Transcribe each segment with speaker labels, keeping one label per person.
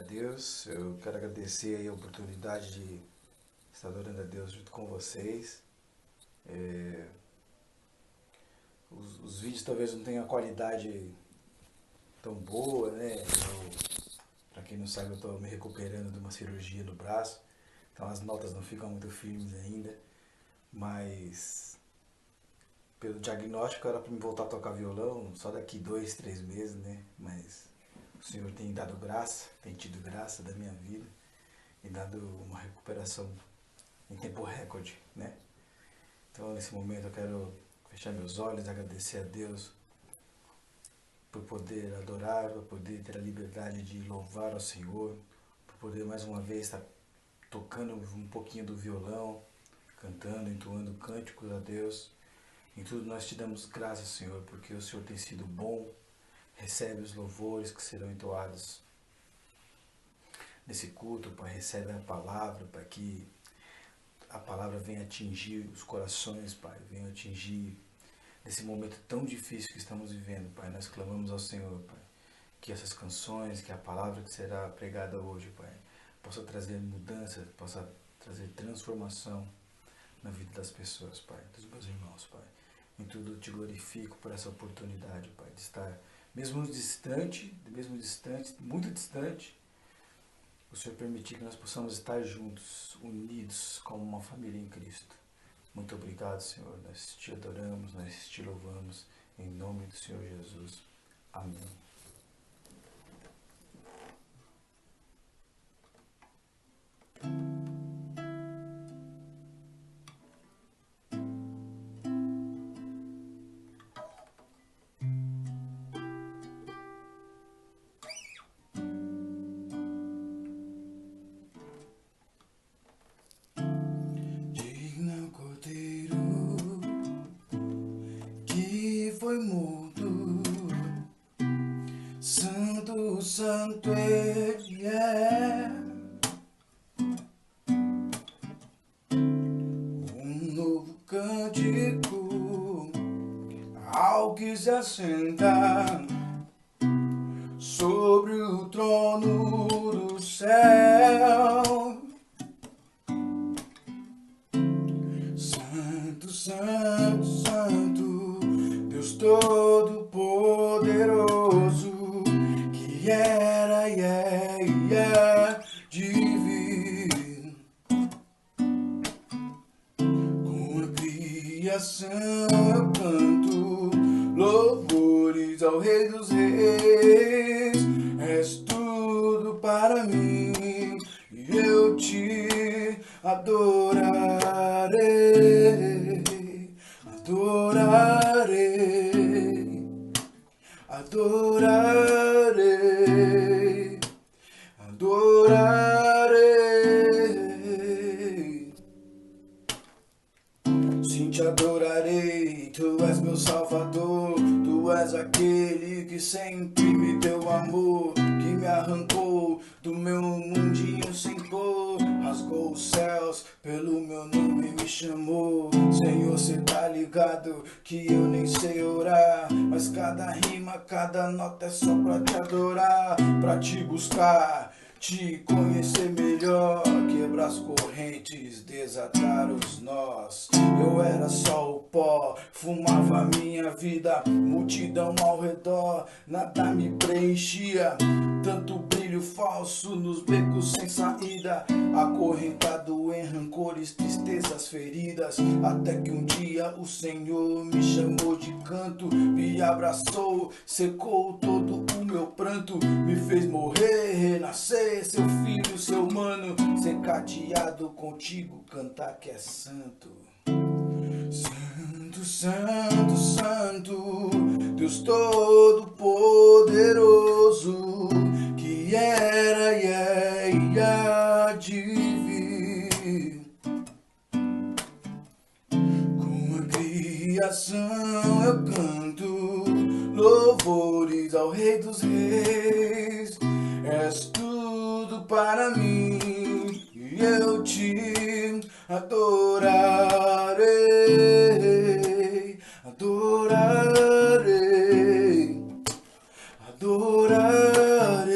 Speaker 1: Deus. Eu quero agradecer aí a oportunidade de estar adorando a Deus junto com vocês. É, os vídeos talvez não tenham a qualidade tão boa, né? Para quem não sabe, eu estou me recuperando de uma cirurgia no braço, então as notas não ficam muito firmes ainda, mas pelo diagnóstico era para me voltar a tocar violão só daqui 2, 3 meses, né? Mas o Senhor tem dado graça, tem tido graça da minha vida e dado uma recuperação em tempo recorde, né? Então nesse momento eu quero fechar meus olhos, agradecer a Deus por poder adorar, por poder ter a liberdade de louvar ao Senhor, por poder mais uma vez estar tocando um pouquinho do violão, cantando, entoando cânticos a Deus. Em tudo nós te damos graças, Senhor, porque o Senhor tem sido bom. Recebe os louvores que serão entoados nesse culto, Pai. Recebe a palavra, Pai, que a palavra venha atingir os corações, Pai. Venha atingir nesse momento tão difícil que estamos vivendo, Pai. Nós clamamos ao Senhor, Pai, que essas canções, que a palavra que será pregada hoje, Pai, possa trazer mudança, possa trazer transformação na vida das pessoas, Pai, dos meus irmãos, Pai. Em tudo eu te glorifico por essa oportunidade, Pai, de estar mesmo distante, muito distante, o Senhor permitir que nós possamos estar juntos, unidos como uma família em Cristo. Muito obrigado, Senhor. Nós te adoramos, nós te louvamos, em nome do Senhor Jesus. Amém. Digno Cordeiro que foi morto, Santo, Santo Ele é. Um novo cântico ao que se assenta sobre o trono do céu. Santo, Santo, Santo, Deus Todo-Poderoso, que era e é de vir. Com a criação eu canto louvores ao Rei dos Reis. És tudo para mim e eu te adorarei, adorarei, adorarei, adorarei. Sim, te adorarei, tu és meu Salvador, tu és aquele que sempre me deu amor, que me arrancou do meu mundinho sem cor, rasgou os céus, pelo meu nome me chamou. Senhor, cê tá ligado que eu nem sei orar, mas cada rima, cada nota é só pra te adorar, pra te buscar, te conhecer melhor, quebrar as correntes, desatar os nós. Eu era só o pó, fumava minha vida, multidão ao redor, nada me preenchia, tanto brilho falso nos becos sem saída, acorrentado em rancores, tristezas, feridas, até que um dia o Senhor me chamou de canto, me abraçou, secou todo o meu pranto, me fez morrer, renascer, seu filho, seu mano, ser cadeado contigo, cantar que é santo. Santo, Santo, Santo, Deus Todo-Poderoso, que era e há de vir. Com a criação eu canto louvores ao Rei dos Reis. És tudo para mim e eu te adorarei, adorarei, adorarei,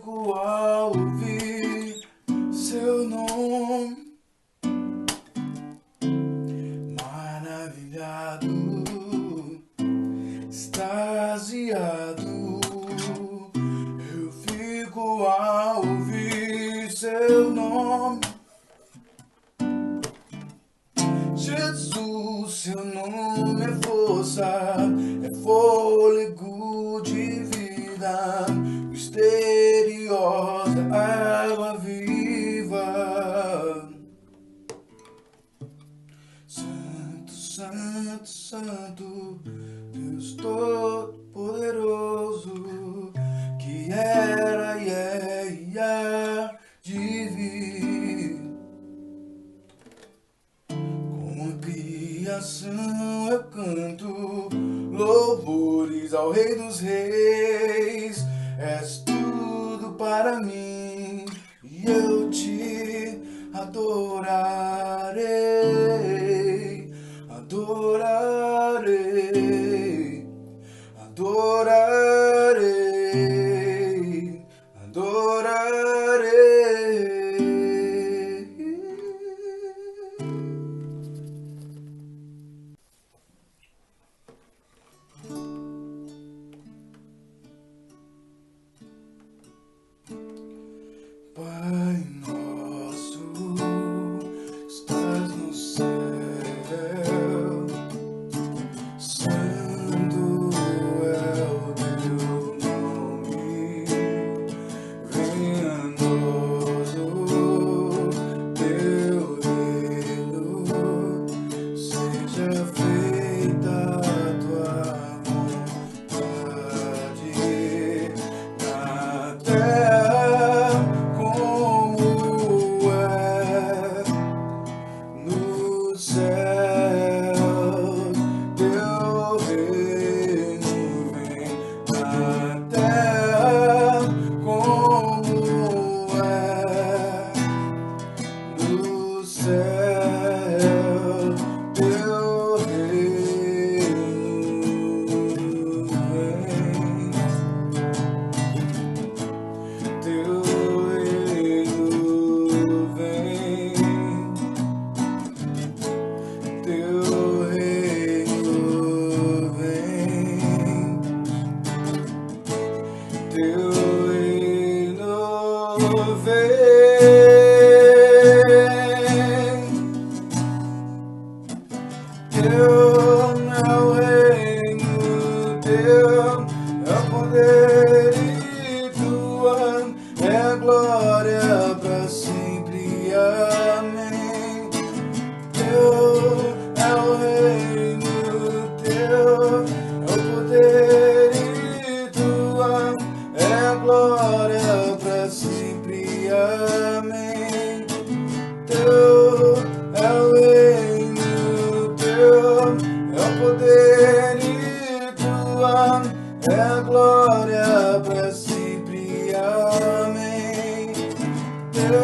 Speaker 1: fico ao ouvir seu nome, maravilhado, extasiado. Eu fico ao ouvir seu nome, Jesus. Seu nome é força, é fôlego de vida, misteriosa água viva. Santo, santo, santo, Deus Todo-Poderoso, que era e é e há de vir. Com a criação eu canto louvores ao Rei dos Reis. És tudo para mim e eu te adorarei, adorarei, adorarei, adorarei. Pai nosso, estás no céu, santo é o teu nome. Venha a nós o teu reino, seja feita a tua vontade na terra como é no céu. Teu reino vem na terra como é no céu. Teu reino vem, teu reino vem, teu reino vem, teu reino vem. Teu é o reino, teu é o poder e tua é a glória para sempre. Amém. Teu é o reino, teu é o poder e tua é a glória para sempre. Amém. Teu é o reino, teu é o poder e tua é a glória para sempre. Amém. Teu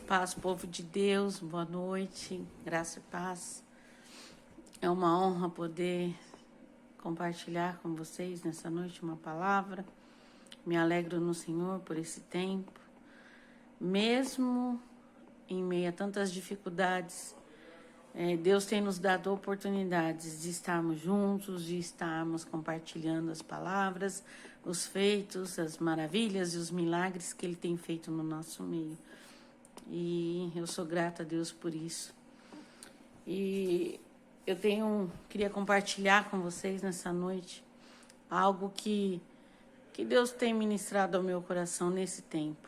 Speaker 2: Paz, povo de Deus, boa noite, graça e paz. É uma honra poder compartilhar com vocês nessa noite uma palavra. Me alegro no Senhor por esse tempo. Mesmo em meio a tantas dificuldades, Deus tem nos dado oportunidades de estarmos juntos, de estarmos compartilhando as palavras, os feitos, as maravilhas e os milagres que Ele tem feito no nosso meio. E eu sou grata a Deus por isso. E eu queria compartilhar com vocês nessa noite algo que Deus tem ministrado ao meu coração nesse tempo.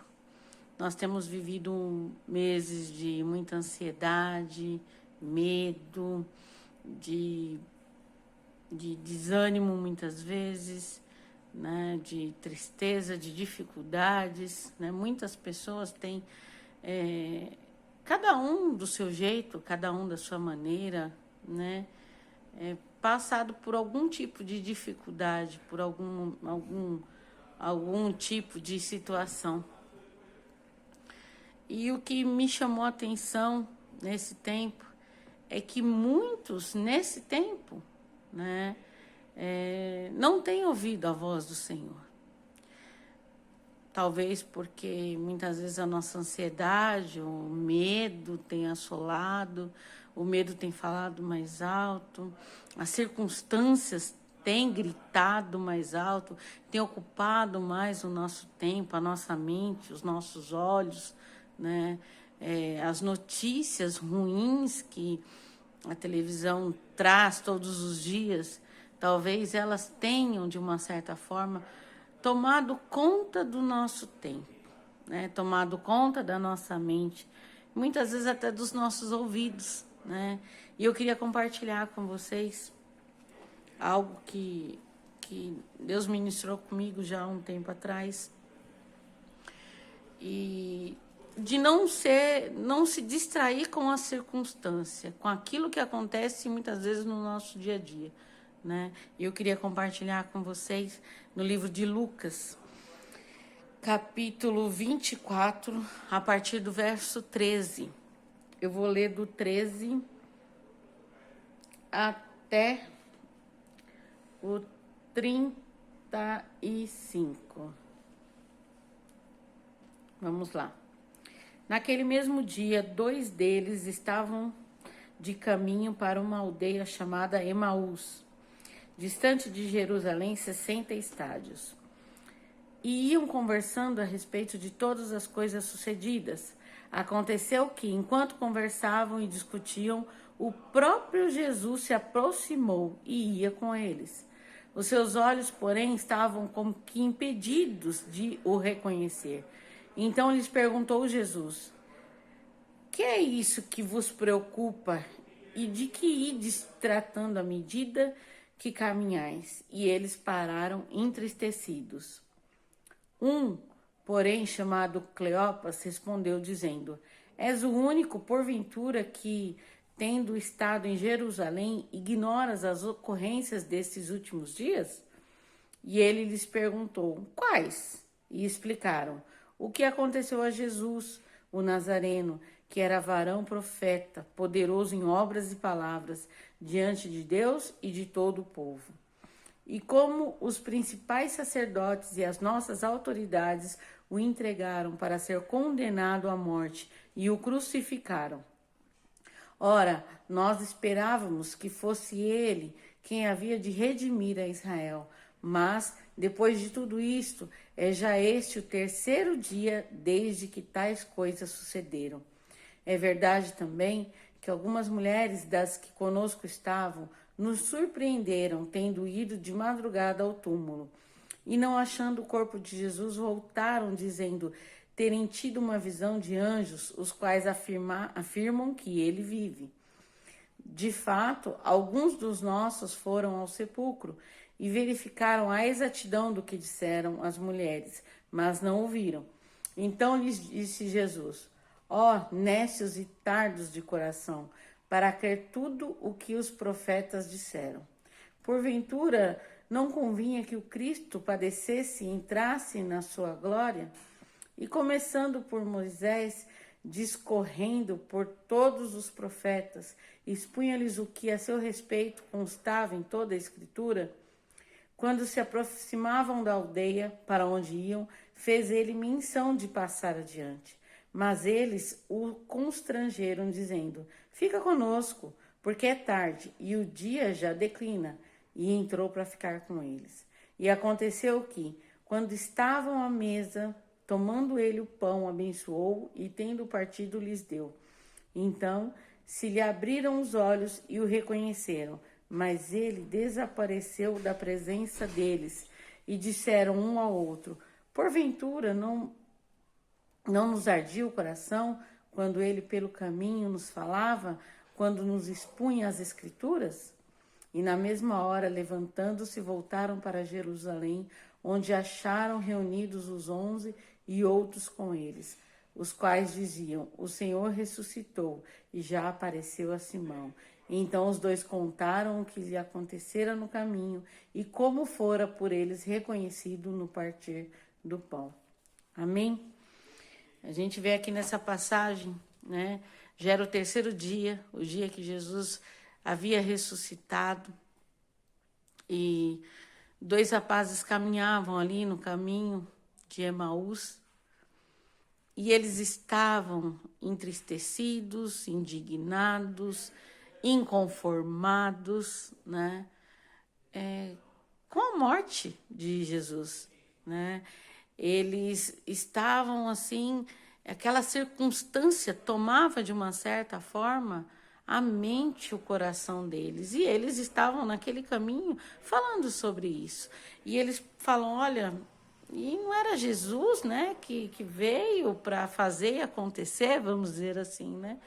Speaker 2: Nós temos vivido meses de muita ansiedade, medo, de desânimo muitas vezes, né, de tristeza, de dificuldades, né? Muitas pessoas têm, cada um do seu jeito, cada um da sua maneira, né, passado por algum tipo de dificuldade, por algum tipo de situação. E o que me chamou a atenção nesse tempo é que muitos, nesse tempo, né, não têm ouvido a voz do Senhor. Talvez porque muitas vezes a nossa ansiedade, o medo tem assolado, o medo tem falado mais alto, as circunstâncias têm gritado mais alto, têm ocupado mais o nosso tempo, a nossa mente, os nossos olhos, né? As notícias ruins que a televisão traz todos os dias, talvez elas tenham, de uma certa forma, tomado conta do nosso tempo, né? Tomado conta da nossa mente, muitas vezes até dos nossos ouvidos, né? E eu queria compartilhar com vocês algo que Deus ministrou comigo já há um tempo atrás, e de não se distrair com a circunstância, com aquilo que acontece muitas vezes no nosso dia a dia, né? E eu queria compartilhar com vocês no livro de Lucas, capítulo 24, a partir do verso 13. Eu vou ler do 13 até o 35. Vamos lá. Naquele mesmo dia, 2 deles estavam de caminho para uma aldeia chamada Emaús, distante de Jerusalém 60 estádios. E iam conversando a respeito de todas as coisas sucedidas. Aconteceu que, enquanto conversavam e discutiam, o próprio Jesus se aproximou e ia com eles. Os seus olhos, porém, estavam como que impedidos de o reconhecer. Então lhes perguntou Jesus: que é isso que vos preocupa? E de que ides tratando à medida que caminhais? E eles pararam entristecidos. Porém, chamado Cleopas, respondeu dizendo: és o único, porventura, que, tendo estado em Jerusalém, ignoras as ocorrências destes últimos dias? E ele lhes perguntou: quais? E explicaram o que aconteceu a Jesus, o Nazareno, que era varão profeta, poderoso em obras e palavras, diante de Deus e de todo o povo. E como os principais sacerdotes e as nossas autoridades o entregaram para ser condenado à morte e o crucificaram. Ora, nós esperávamos que fosse ele quem havia de redimir a Israel. Mas, depois de tudo isto, é já este o 3º dia desde que tais coisas sucederam. É verdade também que algumas mulheres das que conosco estavam nos surpreenderam, tendo ido de madrugada ao túmulo. E não achando o corpo de Jesus, voltaram dizendo terem tido uma visão de anjos, os quais afirmam que ele vive. De fato, alguns dos nossos foram ao sepulcro e verificaram a exatidão do que disseram as mulheres, mas não o viram. Então lhes disse Jesus: ó, nécios e tardos de coração, para crer tudo o que os profetas disseram. Porventura, não convinha que o Cristo padecesse e entrasse na sua glória? E começando por Moisés, discorrendo por todos os profetas, expunha-lhes o que a seu respeito constava em toda a Escritura. Quando se aproximavam da aldeia para onde iam, fez ele menção de passar adiante. Mas eles o constrangeram, dizendo: fica conosco, porque é tarde e o dia já declina. E entrou para ficar com eles. E aconteceu que, quando estavam à mesa, tomando ele o pão, abençoou e, tendo partido, lhes deu. Então se lhe abriram os olhos e o reconheceram, mas ele desapareceu da presença deles. E disseram um ao outro: porventura não nos ardia o coração quando ele pelo caminho nos falava, quando nos expunha as Escrituras? E na mesma hora, levantando-se, voltaram para Jerusalém, onde acharam reunidos os 11 e outros com eles, os quais diziam: o Senhor ressuscitou e já apareceu a Simão. E então os dois contaram o que lhe acontecera no caminho e como fora por eles reconhecido no partir do pão. Amém? A gente vê aqui nessa passagem, né? Já era o terceiro dia, o dia que Jesus havia ressuscitado, e dois rapazes caminhavam ali no caminho de Emaús, e eles estavam entristecidos, indignados, inconformados, né? Com a morte de Jesus, né? Eles estavam assim, aquela circunstância tomava de uma certa forma a mente, o coração deles. E eles estavam naquele caminho falando sobre isso. E eles falam: olha, e não era Jesus, né, que veio para fazer e acontecer, vamos dizer assim, né?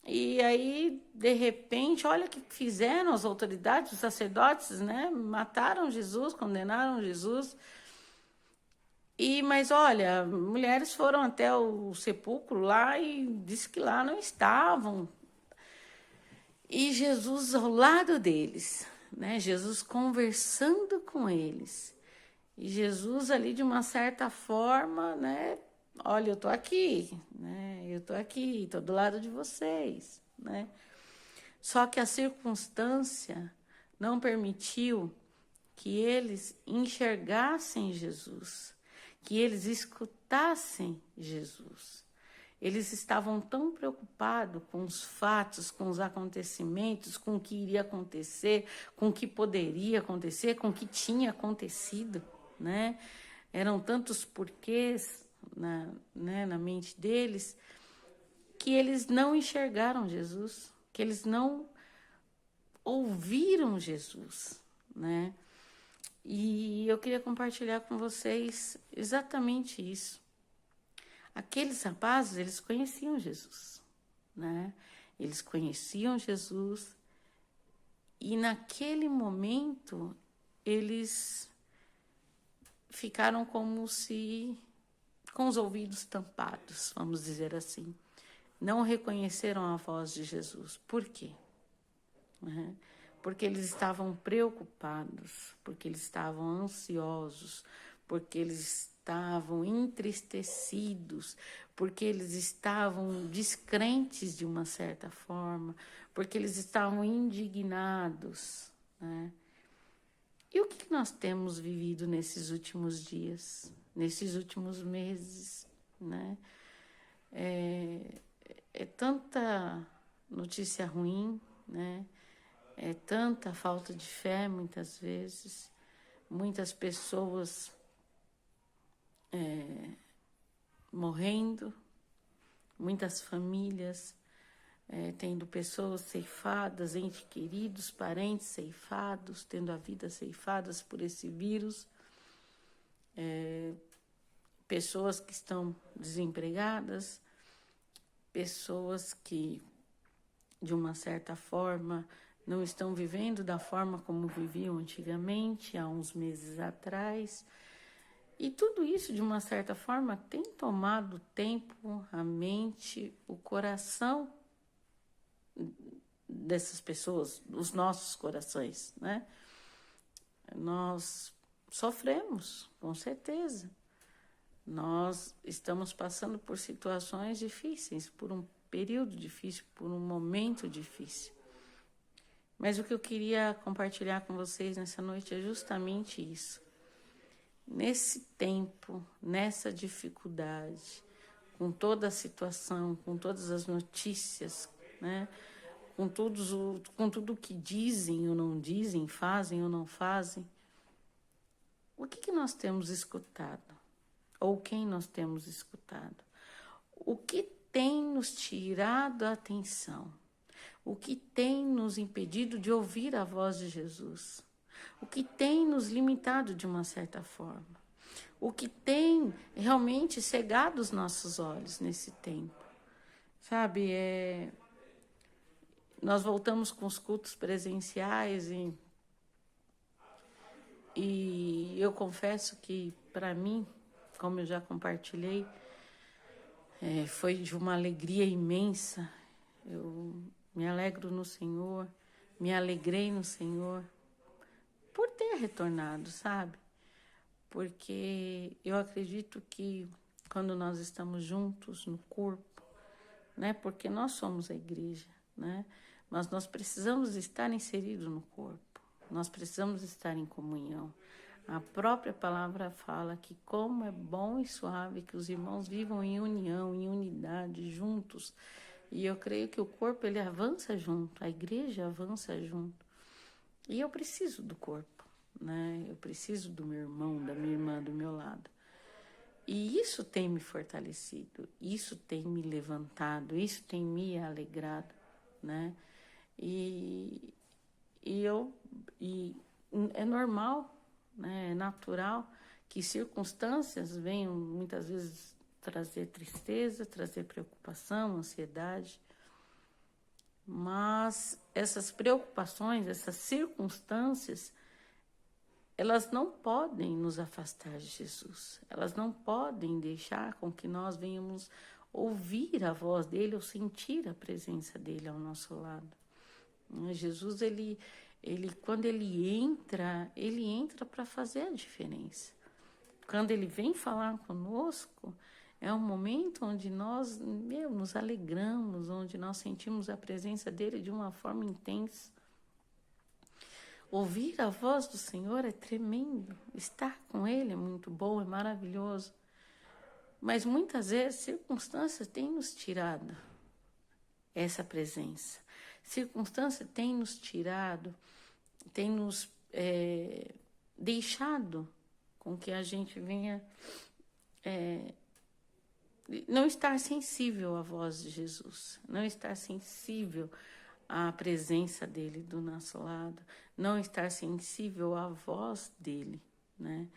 Speaker 2: E aí, de repente, olha o que fizeram as autoridades, os sacerdotes, né? Mataram Jesus, condenaram Jesus. Mas olha, mulheres foram até o sepulcro lá e disse que lá não estavam. E Jesus ao lado deles, né? Jesus conversando com eles. E Jesus ali, de uma certa forma, né? Olha, eu tô aqui, né? Eu tô aqui, tô do lado de vocês, né? Só que a circunstância não permitiu que eles enxergassem Jesus, que eles escutassem Jesus. Eles estavam tão preocupados com os fatos, com os acontecimentos, com o que iria acontecer, com o que poderia acontecer, com o que tinha acontecido, né? Eram tantos porquês na mente deles, que eles não enxergaram Jesus, que eles não ouviram Jesus, né? E eu queria compartilhar com vocês exatamente isso. Aqueles rapazes, eles conheciam Jesus, né? Eles conheciam Jesus e naquele momento eles ficaram como se com os ouvidos tampados, vamos dizer assim. Não reconheceram a voz de Jesus. Por quê? Porque eles estavam preocupados, porque eles estavam ansiosos, porque eles estavam entristecidos, porque eles estavam descrentes de uma certa forma, porque eles estavam indignados, né? E o que nós temos vivido nesses últimos dias, nesses últimos meses, né? É tanta notícia ruim, né? É tanta falta de fé, muitas vezes. Muitas pessoas morrendo, muitas famílias tendo pessoas ceifadas, entes queridos, parentes ceifados, tendo a vida ceifadas por esse vírus. Pessoas que estão desempregadas, pessoas que, de uma certa forma, não estão vivendo da forma como viviam antigamente, há uns meses atrás. E tudo isso, de uma certa forma, tem tomado tempo, a mente, o coração dessas pessoas, os nossos corações, né? Nós sofremos, com certeza. Nós estamos passando por situações difíceis, por um período difícil, por um momento difícil. Mas o que eu queria compartilhar com vocês nessa noite é justamente isso. Nesse tempo, nessa dificuldade, com toda a situação, com todas as notícias, né? Com tudo que dizem ou não dizem, fazem ou não fazem, o que nós temos escutado? Ou quem nós temos escutado? O que tem nos tirado a atenção? O que tem nos impedido de ouvir a voz de Jesus? O que tem nos limitado de uma certa forma? O que tem realmente cegado os nossos olhos nesse tempo? Sabe, nós voltamos com os cultos presenciais e eu confesso que, para mim, como eu já compartilhei, foi de uma alegria imensa. Eu me alegro no Senhor, me alegrei no Senhor por ter retornado, sabe? Porque eu acredito que quando nós estamos juntos no corpo, né? Porque nós somos a igreja, né? Mas nós precisamos estar inseridos no corpo, nós precisamos estar em comunhão. A própria palavra fala que como é bom e suave que os irmãos vivam em união, em unidade, juntos. E eu creio que o corpo, ele avança junto, a igreja avança junto. E eu preciso do corpo, né? Eu preciso do meu irmão, da minha irmã do meu lado. E isso tem me fortalecido, isso tem me levantado, isso tem me alegrado, né? E é normal, né? É natural que circunstâncias venham muitas vezes trazer tristeza, trazer preocupação, ansiedade. Mas essas preocupações, essas circunstâncias, elas não podem nos afastar de Jesus. Elas não podem deixar com que nós venhamos ouvir a voz dele ou sentir a presença dele ao nosso lado. Jesus, quando ele entra para fazer a diferença. Quando ele vem falar conosco, é um momento onde nós nos alegramos, onde nós sentimos a presença dele de uma forma intensa. Ouvir a voz do Senhor é tremendo. Estar com ele é muito bom, é maravilhoso. Mas muitas vezes circunstâncias têm nos tirado essa presença. Circunstâncias têm nos tirado, têm nos deixado com que a gente venha não estar sensível à voz de Jesus, não estar sensível à presença dele do nosso lado, não estar sensível à voz dele, né?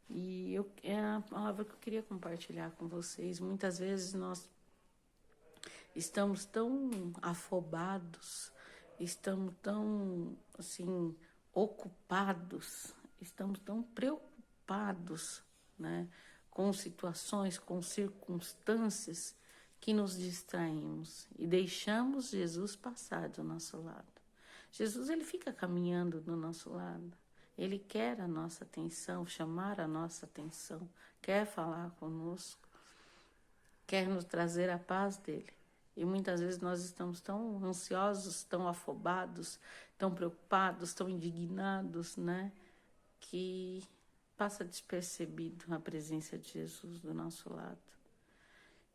Speaker 2: E é a palavra que eu queria compartilhar com vocês. Muitas vezes nós estamos tão afobados, estamos tão, assim, ocupados, estamos tão preocupados, né, com situações, com circunstâncias, que nos distraímos e deixamos Jesus passar do nosso lado. Jesus, ele fica caminhando do nosso lado. Ele quer a nossa atenção, chamar a nossa atenção, quer falar conosco, quer nos trazer a paz dele. E muitas vezes nós estamos tão ansiosos, tão afobados, tão preocupados, tão indignados, né? Que passa despercebido a presença de Jesus do nosso lado.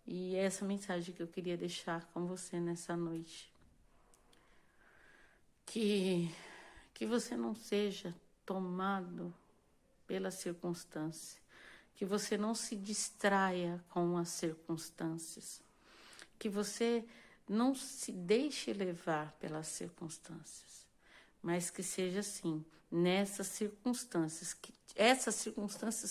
Speaker 2: E é essa mensagem que eu queria deixar com você nessa noite. Que você não seja tomado pela circunstância, que você não se distraia com as circunstâncias, que você não se deixe levar pelas circunstâncias, mas que seja assim, essas circunstâncias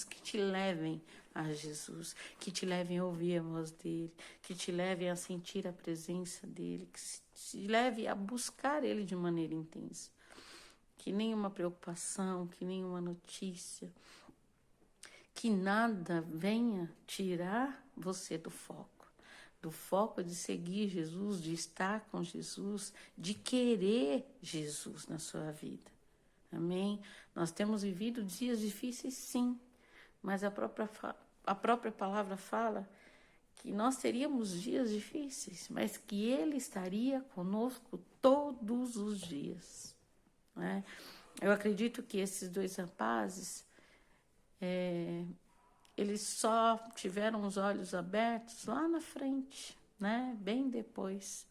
Speaker 2: que te levem a Jesus, que te levem a ouvir a voz dele, que te levem a sentir a presença dele, que te leve a buscar ele de maneira intensa. Que nenhuma preocupação, que nenhuma notícia, que nada venha tirar você do foco de seguir Jesus, de estar com Jesus, de querer Jesus na sua vida. Amém? Nós temos vivido dias difíceis, sim, mas a própria a própria palavra fala que nós teríamos dias difíceis, mas que Ele estaria conosco todos os dias, né? Eu acredito que esses 2 rapazes, eles só tiveram os olhos abertos lá na frente, né? Bem depois,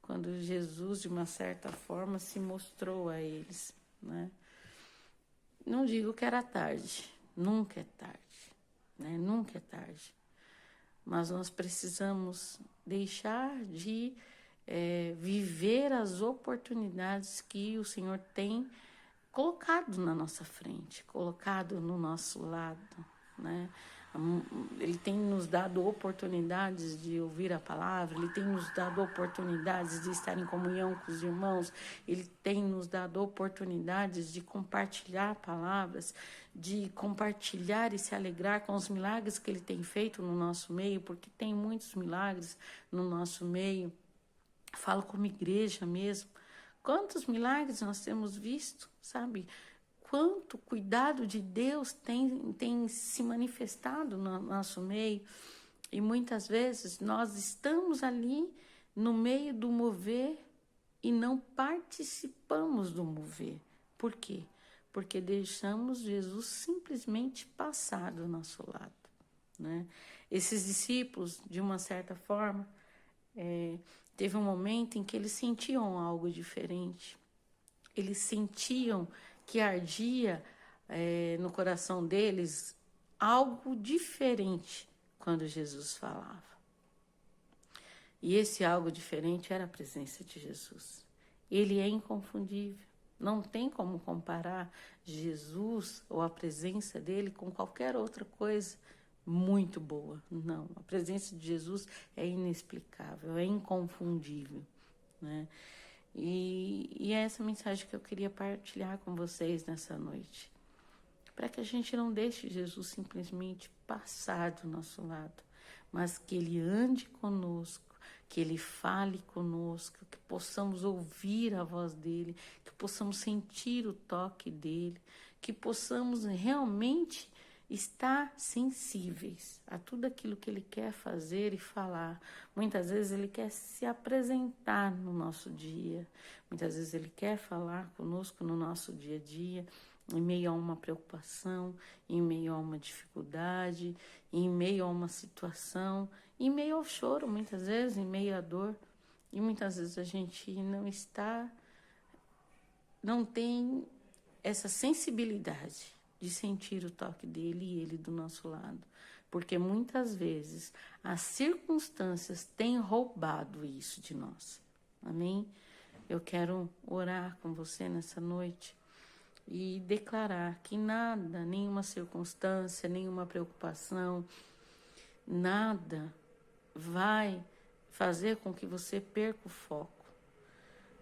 Speaker 2: quando Jesus, de uma certa forma, se mostrou a eles, né? Não digo que era tarde, nunca é tarde, né? Nunca é tarde. Mas nós precisamos deixar de viver as oportunidades que o Senhor tem colocado na nossa frente, colocado no nosso lado, né? Ele tem nos dado oportunidades de ouvir a palavra, Ele tem nos dado oportunidades de estar em comunhão com os irmãos, Ele tem nos dado oportunidades de compartilhar palavras, de compartilhar e se alegrar com os milagres que Ele tem feito no nosso meio, porque tem muitos milagres no nosso meio. Falo como igreja mesmo. Quantos milagres nós temos visto, sabe? Quanto cuidado de Deus tem se manifestado no nosso meio. E muitas vezes nós estamos ali no meio do mover e não participamos do mover. Por quê? Porque deixamos Jesus simplesmente passar do nosso lado, né? Esses discípulos, de uma certa forma, teve um momento em que eles sentiam algo diferente. Eles sentiam que ardia no coração deles algo diferente quando Jesus falava. E esse algo diferente era a presença de Jesus. Ele é inconfundível. Não tem como comparar Jesus ou a presença dele com qualquer outra coisa muito boa. Não, a presença de Jesus é inexplicável, é inconfundível, né? E é essa mensagem que eu queria partilhar com vocês nessa noite. Para que a gente não deixe Jesus simplesmente passar do nosso lado, mas que Ele ande conosco, que Ele fale conosco, que possamos ouvir a voz dEle, que possamos sentir o toque dEle, que possamos realmente estar sensíveis a tudo aquilo que Ele quer fazer e falar. Muitas vezes Ele quer se apresentar no nosso dia, muitas vezes Ele quer falar conosco no nosso dia a dia, em meio a uma preocupação, em meio a uma dificuldade, em meio a uma situação, em meio ao choro, muitas vezes, em meio à dor. E muitas vezes a gente não tem essa sensibilidade de sentir o toque dele e ele do nosso lado. Porque muitas vezes as circunstâncias têm roubado isso de nós. Amém? Eu quero orar com você nessa noite e declarar que nada, nenhuma circunstância, nenhuma preocupação, nada vai fazer com que você perca o foco.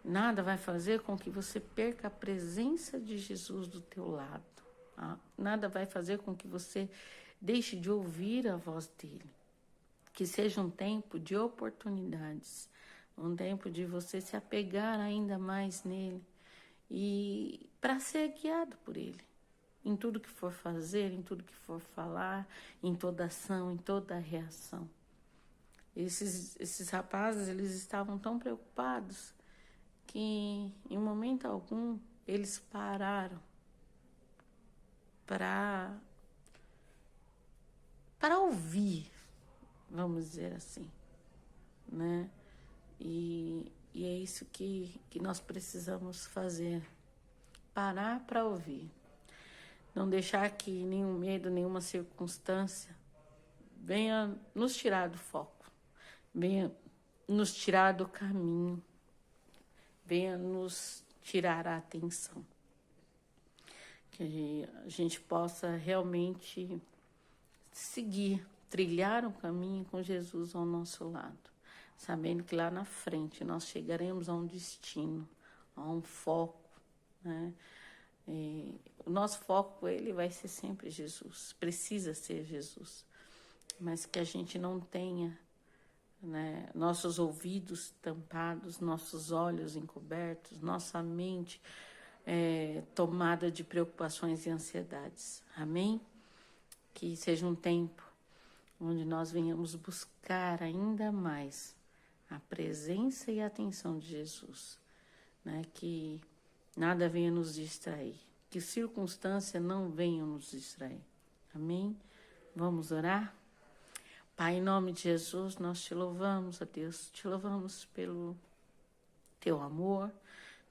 Speaker 2: Nada vai fazer com que você perca a presença de Jesus do teu lado. Nada vai fazer com que você deixe de ouvir a voz dele. Que seja um tempo de oportunidades, um tempo de você se apegar ainda mais nele e para ser guiado por ele. Em tudo que for fazer, em tudo que for falar, em toda ação, em toda reação. Esses rapazes, eles estavam tão preocupados que em momento algum eles pararam para ouvir, vamos dizer assim, né? E é isso que nós precisamos fazer, parar para ouvir. Não deixar que nenhum medo, nenhuma circunstância venha nos tirar do foco, venha nos tirar do caminho, venha nos tirar a atenção. Que a gente possa realmente seguir, trilhar um caminho com Jesus ao nosso lado, sabendo que lá na frente nós chegaremos a um destino, a um foco, né? E o nosso foco, ele vai ser sempre Jesus, precisa ser Jesus, mas que a gente não tenha, né, nossos ouvidos tampados, nossos olhos encobertos, nossa mente tomada de preocupações e ansiedades. Amém? Que seja um tempo onde nós venhamos buscar ainda mais a presença e a atenção de Jesus, né? Que nada venha nos distrair, que circunstância não venha nos distrair. Amém? Vamos orar? Pai, em nome de Jesus, nós te louvamos, ó Deus, te louvamos pelo teu amor,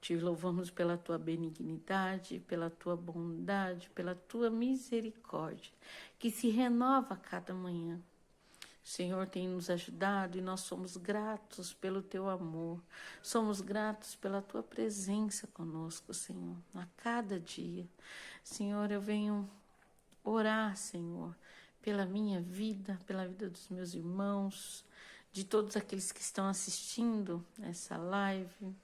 Speaker 2: te louvamos pela tua benignidade, pela tua bondade, pela tua misericórdia, que se renova a cada manhã. O Senhor tem nos ajudado e nós somos gratos pelo teu amor, somos gratos pela tua presença conosco, Senhor, a cada dia. Senhor, eu venho orar, Senhor, pela minha vida, pela vida dos meus irmãos, de todos aqueles que estão assistindo essa live,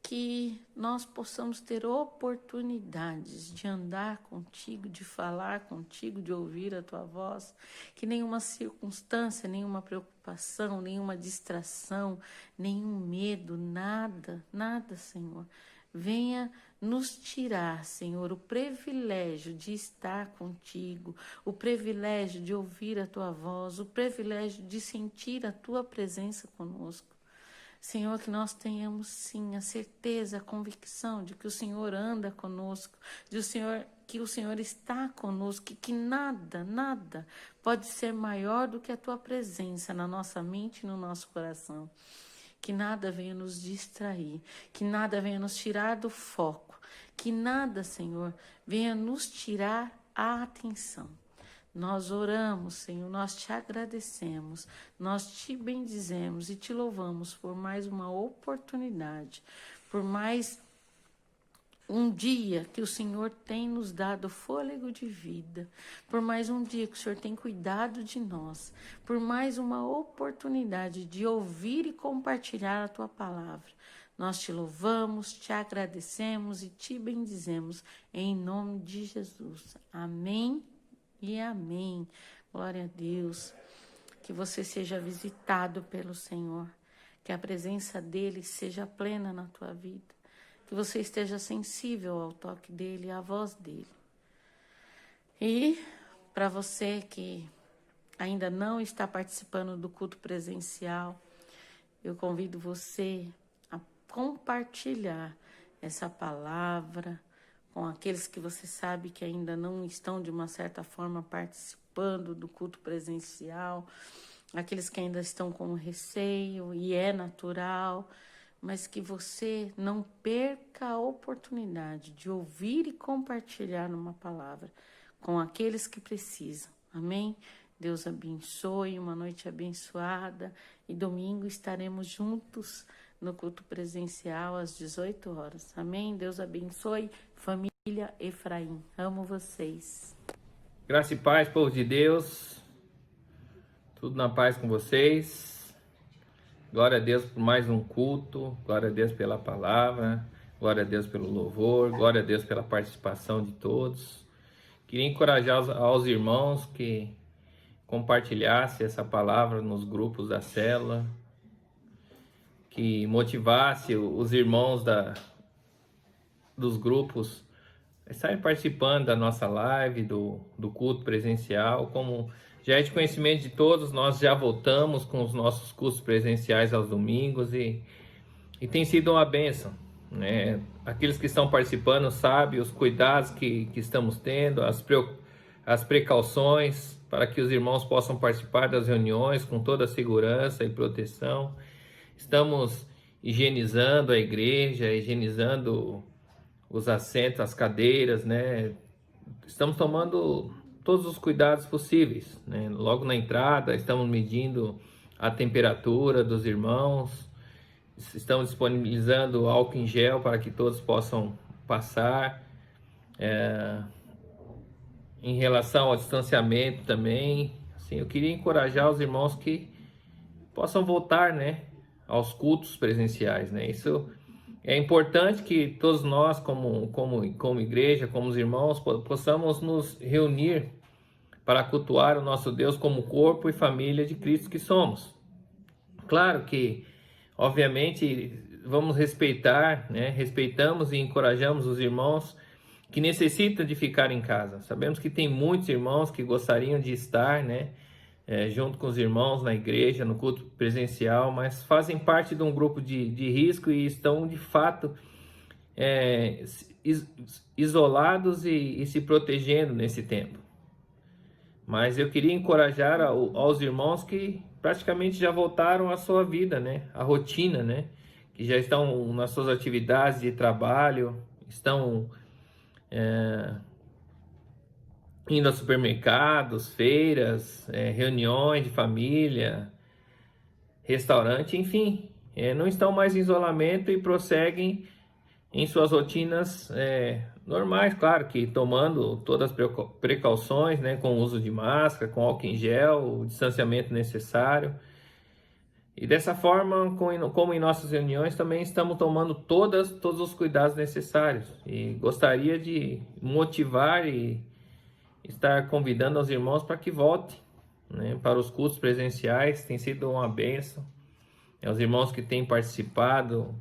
Speaker 2: que nós possamos ter oportunidades de andar contigo, de falar contigo, de ouvir a tua voz, que nenhuma circunstância, nenhuma preocupação, nenhuma distração, nenhum medo, nada, Senhor, venha nos tirar, Senhor, o privilégio de estar contigo, o privilégio de ouvir a tua voz, o privilégio de sentir a tua presença conosco. Senhor, que nós tenhamos sim a certeza, a convicção de que o Senhor anda conosco, que o Senhor está conosco, que nada pode ser maior do que a tua presença na nossa mente e no nosso coração. Que nada venha nos distrair, que nada venha nos tirar do foco, que nada, Senhor, venha nos tirar a atenção. Nós oramos, Senhor, nós te agradecemos, nós te bendizemos e te louvamos por mais uma oportunidade, por mais um dia que o Senhor tem nos dado fôlego de vida, por mais um dia que o Senhor tem cuidado de nós, por mais uma oportunidade de ouvir e compartilhar a tua palavra. Nós te louvamos, te agradecemos e te bendizemos em nome de Jesus. Amém. E amém. Glória a Deus. Que você seja visitado pelo Senhor. Que a presença dele seja plena na tua vida. Que você esteja sensível ao toque dele, à voz dele. E para você que ainda não está participando do culto presencial, eu convido você a compartilhar essa palavra com aqueles que você sabe que ainda não estão, de uma certa forma, participando do culto presencial, aqueles que ainda estão com receio, e é natural, mas que você não perca a oportunidade de ouvir e compartilhar uma palavra com aqueles que precisam. Amém? Deus abençoe, uma noite abençoada, e domingo estaremos juntos no culto presencial às 18 horas. Amém? Deus abençoe, família Efraim. Amo vocês.
Speaker 3: Graça e paz, povo de Deus. Tudo na paz com vocês. Glória a Deus por mais um culto. Glória a Deus pela palavra. Glória a Deus pelo louvor. Glória a Deus pela participação de todos. Queria encorajar aos irmãos que compartilhassem essa palavra nos grupos da célula, que motivasse os irmãos dos grupos a estarem participando da nossa live, do culto presencial. Como já é de conhecimento de todos, nós já voltamos com os nossos cultos presenciais aos domingos e tem sido uma bênção, né? Aqueles que estão participando sabem os cuidados que estamos tendo, as precauções para que os irmãos possam participar das reuniões com toda a segurança e proteção. Estamos higienizando a igreja, higienizando os assentos, as cadeiras, né? Estamos tomando todos os cuidados possíveis, né? Logo na entrada, estamos medindo a temperatura dos irmãos, estamos disponibilizando álcool em gel para que todos possam passar. Em relação ao distanciamento também, assim, eu queria encorajar os irmãos que possam voltar, né, aos cultos presenciais, né? Isso é importante, que todos nós, como igreja, como os irmãos, possamos nos reunir para cultuar o nosso Deus como corpo e família de Cristo que somos. Claro que, obviamente, vamos respeitar, né? Respeitamos e encorajamos os irmãos que necessitam de ficar em casa. Sabemos que tem muitos irmãos que gostariam de estar, né, junto com os irmãos na igreja, no culto presencial, mas fazem parte de um grupo de risco e estão de fato isolados e se protegendo nesse tempo. Mas eu queria encorajar aos irmãos que praticamente já voltaram à sua vida, né? A rotina, né? Que já estão nas suas atividades de trabalho, estão indo a supermercados, feiras, reuniões de família, restaurante, enfim, não estão mais em isolamento e prosseguem em suas rotinas normais, claro que tomando todas as precauções, né, com o uso de máscara, com álcool em gel, o distanciamento necessário. E dessa forma, como em nossas reuniões, também estamos tomando todos os cuidados necessários. E gostaria de motivar e estar convidando os irmãos para que voltem, né, para os cultos presenciais. Tem sido uma bênção. Os irmãos que têm participado,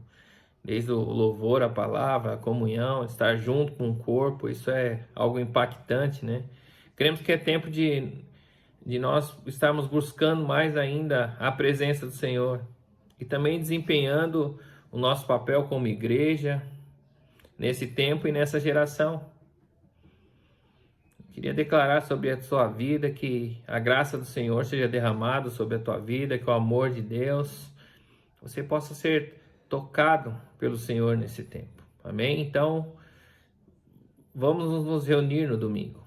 Speaker 3: desde o louvor, a palavra, a comunhão, estar junto com o corpo, isso é algo impactante, né? Cremos que é tempo de nós estarmos buscando mais ainda a presença do Senhor e também desempenhando o nosso papel como igreja nesse tempo e nessa geração. Queria declarar sobre a sua vida que a graça do Senhor seja derramada sobre a tua vida, que o amor de Deus, você possa ser tocado pelo Senhor nesse tempo. Amém? Então, vamos nos reunir no domingo.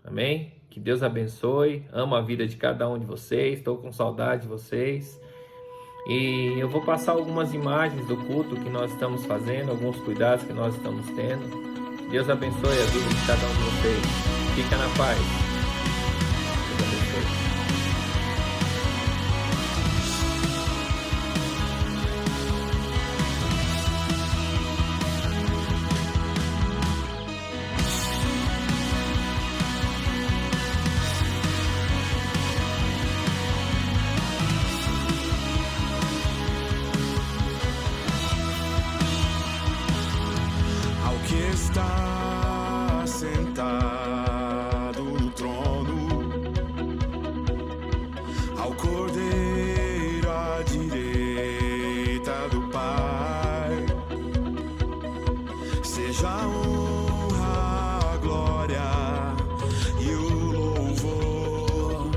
Speaker 3: Amém? Que Deus abençoe. Amo a vida de cada um de vocês. Estou com saudade de vocês. E eu vou passar algumas imagens do culto que nós estamos fazendo, alguns cuidados que nós estamos tendo. Deus abençoe a vida de cada um de vocês. Fica na paz. Deus abençoe.
Speaker 4: Está sentado no trono, ao Cordeiro à direita do Pai, seja a honra, a glória e o louvor,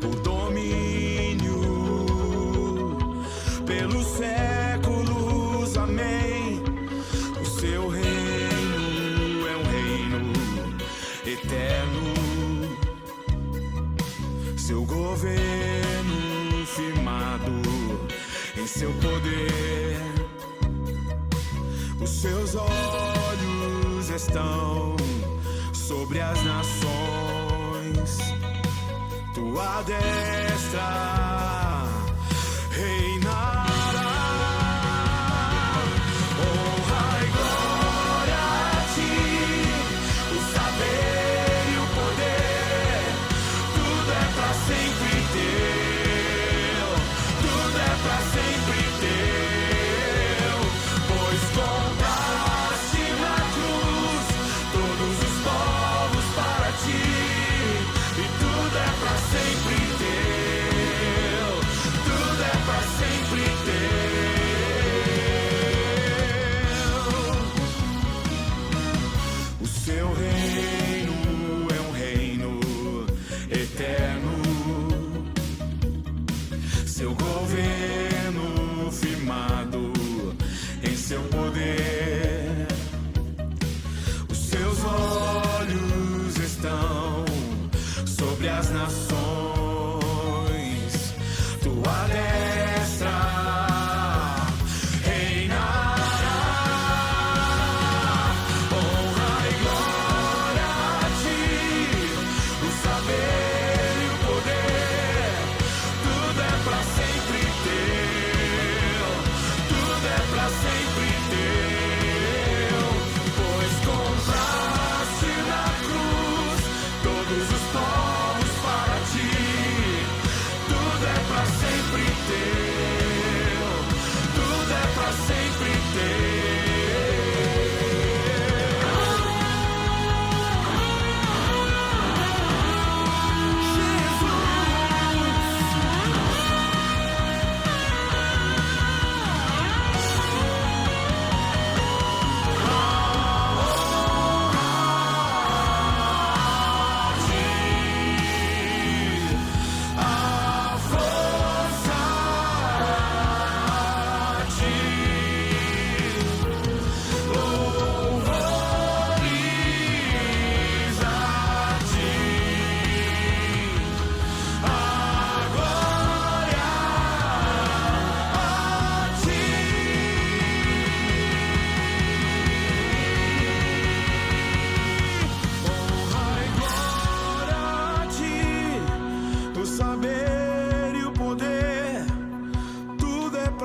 Speaker 4: o domínio pelos séculos. Amém. O seu reino é um reino eterno, seu governo firmado em seu poder. Os seus olhos estão sobre as nações, tua destra reinará. As nações, tua destra reinará. Honra e glória a ti, o saber e o poder, tudo é pra sempre teu.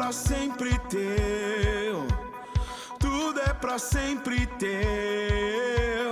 Speaker 4: pra sempre teu, tudo é pra sempre teu.